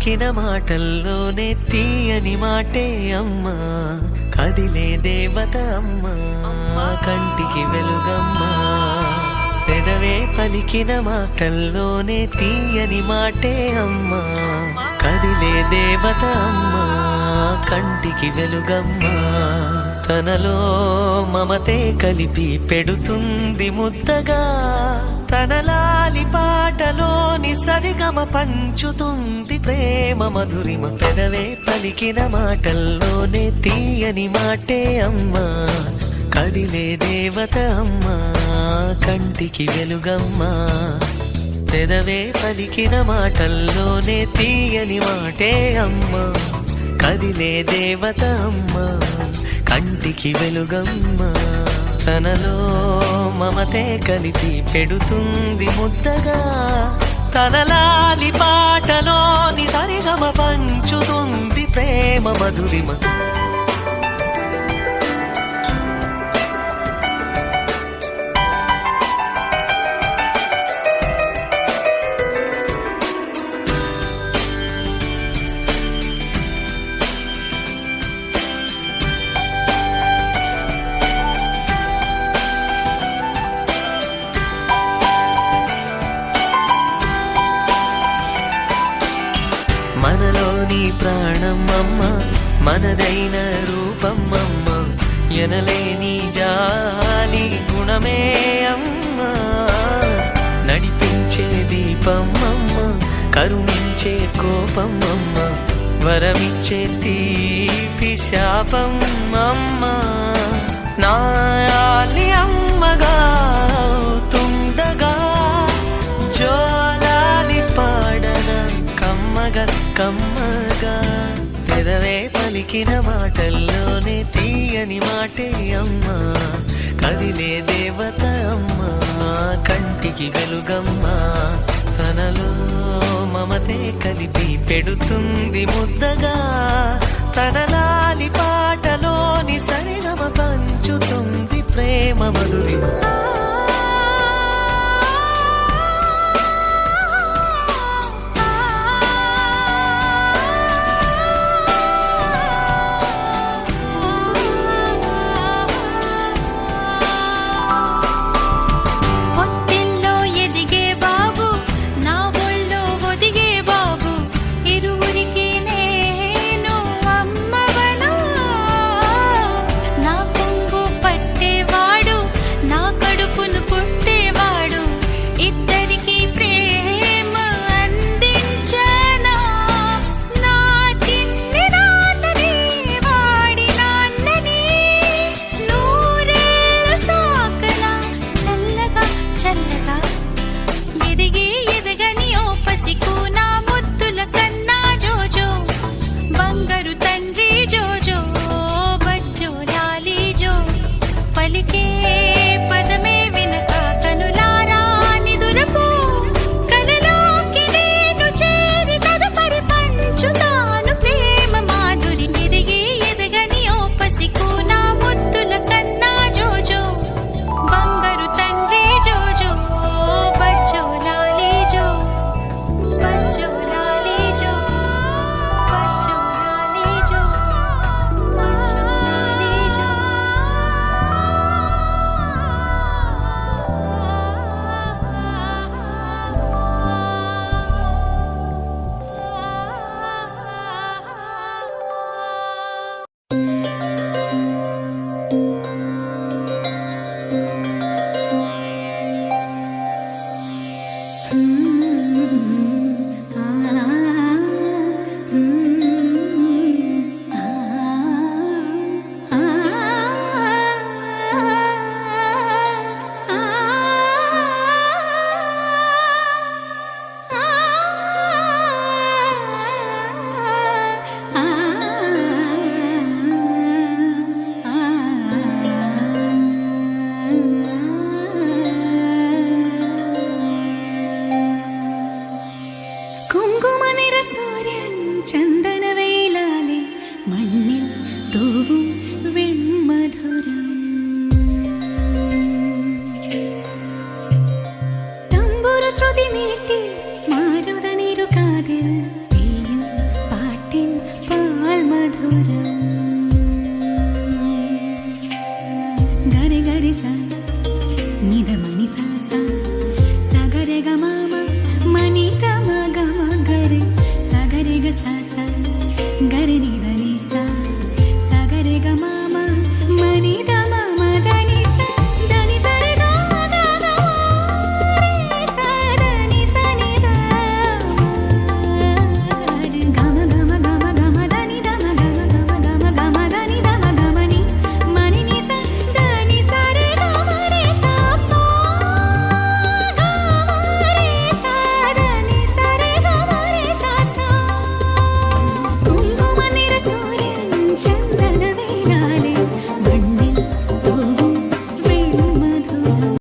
పలికిన మాటల్లోనే తీయని మాటే అమ్మా, కదిలే దేవత అమ్మా, కంటికి వెలుగమ్మా. పెదవే పలికిన మాటల్లోనే తీయని మాటే అమ్మా, కదిలే దేవత అమ్మా, కంటికి వెలుగమ్మా. తనలో మమతే కలిపి పెడుతుంది ముద్దగా, తన లాలి పాటలోని సరిగమ పంచుతుంది ప్రేమ మధురిమ. పెదవే పలికిన మాటల్లోనే తీయని మాటే అమ్మా, కదిలే దేవత అమ్మా, కంటికి వెలుగమ్మా. పెదవే పలికిన మాటల్లోనే తీయని మాటే అమ్మా, కదిలే దేవత అమ్మా, కంటికి వెలుగమ్మా. తనలో మమతే కలిపి పెడుతుంది ముద్దగా, తన లాలి పాటలోని సరిగమ పంచుతుంది ప్రేమ మధురిమ. మనలోని ప్రాణం అమ్మ, మనదైన రూపం అమ్మ, ఎనలేని జాలి గుణమే అమ్మ. నడిపించే దీపం అమ్మ, కరుణించే కోపం అమ్మ, వరమిచ్చే తీపి శాపం అమ్మ. నాయాలి అమ్మగా తుండగా, జోలాలి పాడన కమ్మగా కమ్మగా. పెదవే పలికిన మాటల్లోనే తీయని మాటే అమ్మా, కదిలే దేవత అమ్మా, కంటికి వెలుగమ్మా. తనలో మమతే కలిపి పెడుతుంది ముద్దగా, తన లాలి పాటలోని సరిగమ పంచుతుంది ప్రేమ మధురిమ. కడుపు మధురం గరి గరి స నిదమని స స సగరె గ మ మ మని గ మ గ మ గరి సగరె గ స స